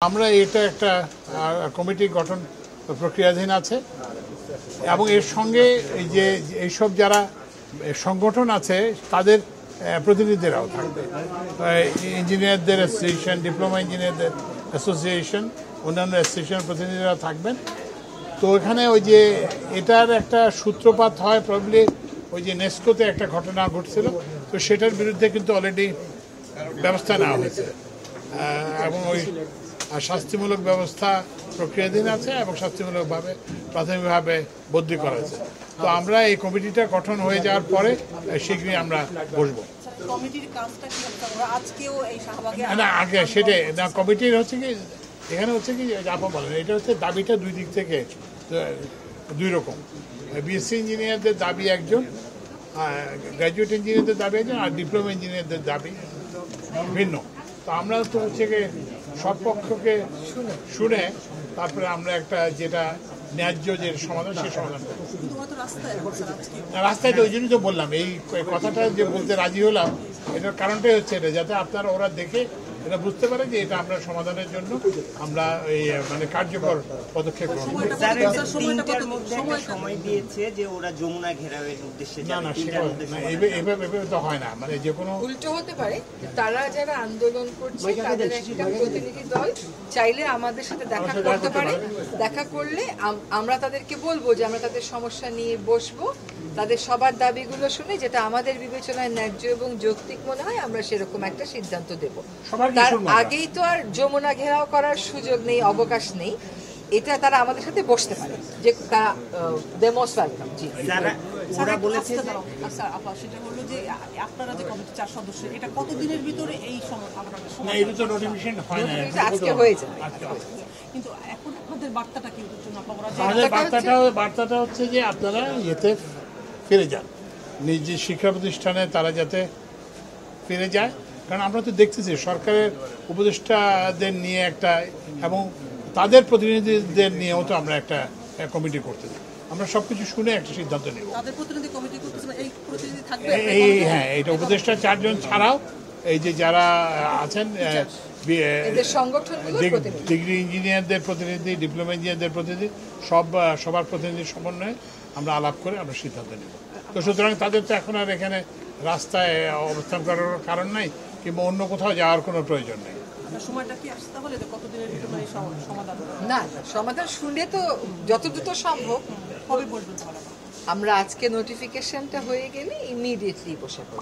আমরা এটা একটা কমিটি গঠন প্রক্রিয়াধীন আছে এবং এর সঙ্গে এই যে এইসব যারা সংগঠন আছে তাদের প্রতিনিধিরাও থাকবে। ইঞ্জিনিয়ারদের অ্যাসোসিয়েশন, ডিপ্লোমা ইঞ্জিনিয়ারদের অ্যাসোসিয়েশন, অন্যান্য অ্যাসোসিয়েশন প্রতিনিধিরা থাকবেন। তো এখানে ওই যে এটার একটা সূত্রপাত হয় প্রবলি ওই যে নেস্কোতে একটা ঘটনা ঘটছিল, তো সেটার বিরুদ্ধে কিন্তু অলরেডি ব্যবস্থা নেওয়া হয়েছে এবং ওই শাস্তিমূলক ব্যবস্থা প্রক্রিয়াধীন আছে এবং শাস্তিমূলকভাবে প্রাথমিকভাবে বদলি করা আছে। তো আমরা এই কমিটিটা গঠন হয়ে যাওয়ার পরে শীঘ্রই আমরা বসবো। না আগে সেটাই না, কমিটির হচ্ছে কি এখানে হচ্ছে কি আপা বলেন, এটা হচ্ছে দাবিটা দুই দিক থেকে দুই রকম। বিএসসি ইঞ্জিনিয়ারদের দাবি একজন, গ্র্যাজুয়েট ইঞ্জিনিয়ারদের দাবি একজন, আর ডিপ্লোমা ইঞ্জিনিয়ারদের দাবি ভিন্ন। তো আমরা তো হচ্ছে সব পক্ষকে শুনে তারপরে আমরা একটা যেটা ন্যায্য যে সমাধান সেই সমাধান করব। রাস্তায় তো ওই জন্যই তো বললাম এই কথাটা যে বলতে রাজি হলাম, এটার কারণটাই হচ্ছে এটা, যাতে আপনারা ওরা দেখে এটা বুঝতে পারে যে এটা আমরা সমাধানের জন্য আমরা এই মানে কার্যকর পদক্ষেপ গ্রহণ করি। সময় দিয়েছে যে ওরা যমুনা ঘেরাওয়ের উদ্দেশ্যে না না সেটা এভাবে তো হয় না, মানে যে কোনো উল্টো হতে পারে। তারা যারা আন্দোলন করছে তাদের একটা প্রতিনিধি দল চাইলে আমাদের সাথে দেখা করতে পারে। দেখা করলে আমরা তাদেরকে বলবো যে আমরা তাদের সমস্যা নিয়ে বসবো, তাদের সবার দাবিগুলো শুনে যেটা আমাদের বিবেচনায় ন্যায্য এবং যৌক্তিক মনে হয় আমরা সেরকম একটা সিদ্ধান্ত দেব। তার আগেই তো আর যমুনা ঘেরাও করার সুযোগ নেই, অবকাশ নেই। এটা তারা আমাদের সাথে বসতে পারে, যে তারা মোস্ট ওয়েলকাম। জি ওরা বলেছে সেটা হলো যে আপনারা যে কমিটি 4 সদস্য, এটা কতদিনের ভিতরে এই না এটা তো নোটিফিকেশন হয় না, আজকে হয়ে যায়। কিন্তু এখন আপনাদের বার্তাটা কি ওদের জন্য বার্তাটা হচ্ছে যে আপনারা এতে ফিরে যান, নিজ শিক্ষা প্রতিষ্ঠানে তারা যাতে ফিরে যায়। কারণ আমরা তো দেখতেছি সরকারের উপদেষ্টাদের নিয়ে একটা এবং তাদের প্রতিনিধিদের নিয়েও তো আমরা একটা কমিটি করতেছি। আমরা সব কিছু শুনে একটা সিদ্ধান্ত নেব। হ্যাঁ, এটা উপদেষ্টা 4 জন ছাড়াও এই যে যারা আছেন ডিগ্রি ইঞ্জিনিয়ারদের প্রতিনিধি, ডিপ্লোমা ইঞ্জিনিয়ারদের প্রতিনিধি, সবার প্রতিনিধির সমন্বয়ে আমরা আলাপ করে আমরা সিদ্ধান্ত নেব। তো সুতরাং তাদের তো এখন আর এখানে রাস্তায় অবস্থান করার কারণ নাই কিংবা অন্য কোথাও যাওয়ার কোনো প্রয়োজন নেই। না সমাধান শুনলে তো যত দ্রুত সম্ভব। আমরা আজকে নোটিফিকেশনটা হয়ে গেলে ইমিডিয়েটলি বসে পড়ব।